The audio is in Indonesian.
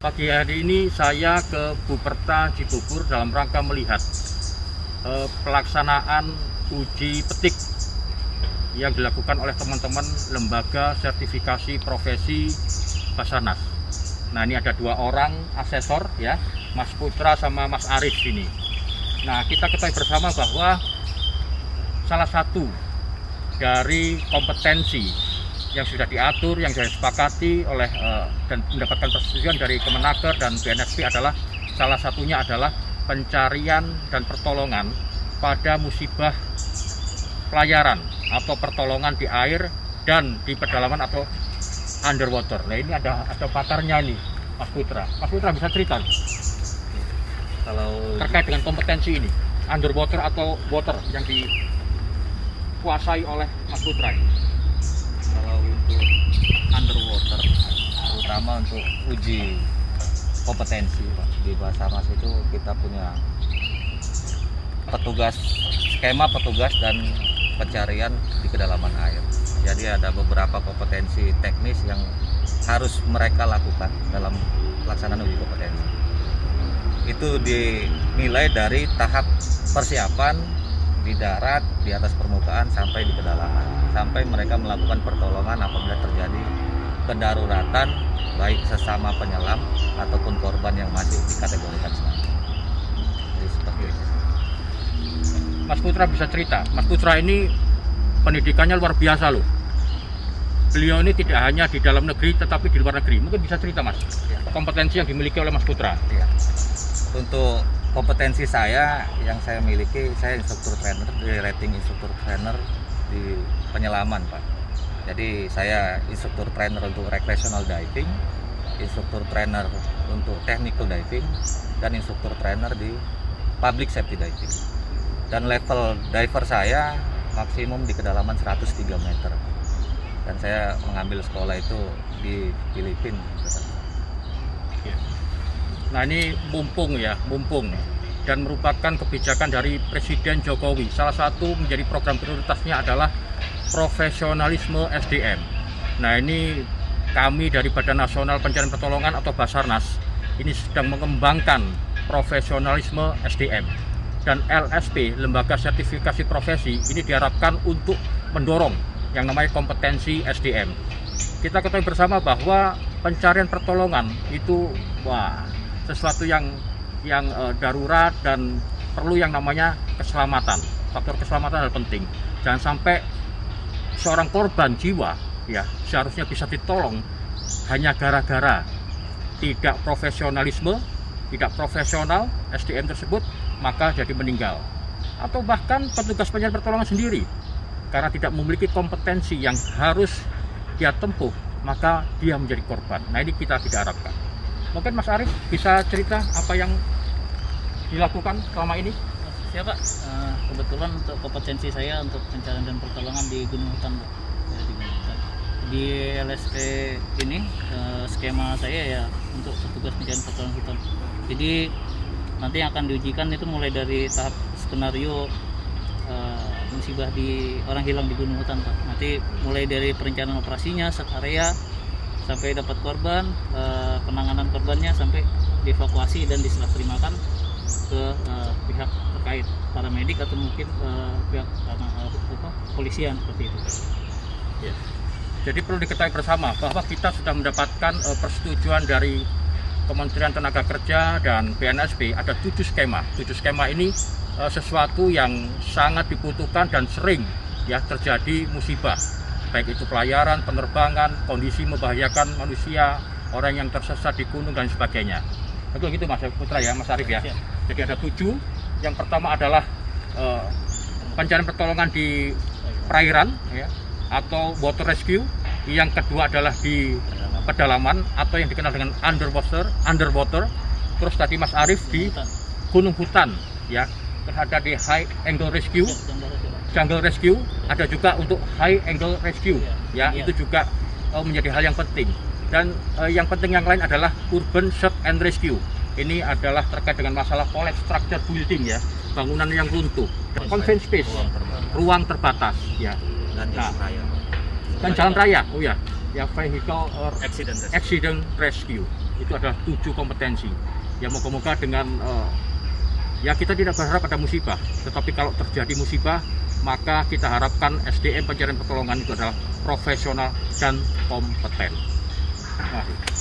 Pagi hari ini saya ke Buperta Cibubur dalam rangka melihat pelaksanaan uji petik yang dilakukan oleh teman-teman lembaga sertifikasi profesi Basarnas. Nah, ini ada dua orang asesor ya, Mas Putra sama Mas Arif ini. Nah, kita ketahui bersama bahwa salah satu dari kompetensi yang sudah diatur, yang sudah disepakati oleh dan mendapatkan persetujuan dari Kemenaker dan BNSP adalah salah satunya adalah pencarian dan pertolongan pada musibah pelayaran atau pertolongan di air dan di pedalaman atau underwater. Nah, ini ada pakarnya nih, Mas Putra. Mas Putra bisa cerita kalau terkait dengan kompetensi ini, underwater atau water yang dikuasai oleh Mas Putra ini? Kalau untuk underwater, terutama untuk uji kompetensi Pak, di Basarnas itu kita punya skema petugas dan pencarian di kedalaman air. Jadi ada beberapa kompetensi teknis yang harus mereka lakukan dalam pelaksanaan uji kompetensi. Itu dinilai dari tahap persiapan di darat, di atas permukaan, sampai di kedalaman, sampai mereka melakukan pertolongan apabila terjadi kedaruratan baik sesama penyelam ataupun korban yang masih dikategorikan selamat. Jadi seperti itu. Mas Putra bisa cerita. Mas Putra ini pendidikannya luar biasa loh. Beliau ini tidak hanya di dalam negeri tetapi di luar negeri. Mungkin bisa cerita Mas, kompetensi yang dimiliki oleh Mas Putra. Ya. Untuk kompetensi saya yang saya miliki, saya instruktur trainer di rating instruktur trainer di penyelaman Pak. Jadi saya instruktur trainer untuk recreational diving, instruktur trainer untuk technical diving, dan instruktur trainer di public safety diving. Dan level diver saya maksimum di kedalaman 103 meter. Dan saya mengambil sekolah itu di Filipina. Nah, ini mumpung dan merupakan kebijakan dari Presiden Jokowi. Salah satu menjadi program prioritasnya adalah profesionalisme SDM. Nah, ini kami dari Badan Nasional Pencarian Pertolongan atau Basarnas ini sedang mengembangkan profesionalisme SDM. Dan LSP, Lembaga Sertifikasi Profesi, ini diharapkan untuk mendorong yang namanya kompetensi SDM. Kita ketahui bersama bahwa pencarian pertolongan itu sesuatu yang darurat dan perlu yang namanya keselamatan. Faktor keselamatan adalah penting. Jangan sampai seorang korban jiwa ya seharusnya bisa ditolong hanya gara-gara tidak profesional SDM tersebut, maka jadi meninggal. Atau bahkan petugas pencarian pertolongan sendiri karena tidak memiliki kompetensi yang harus dia tempuh, maka dia menjadi korban. Nah, ini kita tidak harapkan. Mungkin Mas Arif bisa cerita apa yang dilakukan selama ini? Siap Pak, kebetulan untuk kompetensi saya untuk pencarian dan pertolongan di Gunung Hutan Pak. Di LSP ini skema saya ya untuk petugas pencarian pertolongan hutan. Jadi nanti yang akan diujikan itu mulai dari tahap skenario musibah di orang hilang di Gunung Hutan Pak. Nanti mulai dari perencanaan operasinya, area sampai dapat korban, penanganan korbannya sampai dievakuasi dan diserah terimakan ke pihak terkait, paramedik atau mungkin pihak polisian seperti itu. Ya. Jadi perlu diketahui bersama bahwa kita sudah mendapatkan persetujuan dari Kementerian Tenaga Kerja dan BNSP ada 7 skema. 7 skema ini sesuatu yang sangat dibutuhkan dan sering ya terjadi musibah. Baik itu pelayaran, penerbangan, kondisi membahayakan manusia, orang yang tersesat di gunung dan sebagainya. Betul gitu Mas Putra ya, Mas Arif ya. Jadi ada 7. Yang pertama adalah pencarian pertolongan di perairan ya, atau water rescue. Yang kedua adalah di pedalaman atau yang dikenal dengan underwater. Terus tadi Mas Arif di gunung hutan ya. Terus ada di high angle rescue. Jungle rescue, ada juga untuk high angle rescue ya, itu juga menjadi hal yang penting. Dan yang penting yang lain adalah urban search and rescue. Ini adalah terkait dengan masalah collapse structure building ya, bangunan yang runtuh, confined space, ruang terbatas ya, dan jalan raya. Oh ya, ya vehicle or accident rescue itu adalah 7 kompetensi. Ya moga-moga dengan ya kita tidak berharap ada musibah, tetapi kalau terjadi musibah maka kita harapkan SDM pencarian pertolongan itu adalah profesional dan kompeten. Terima kasih.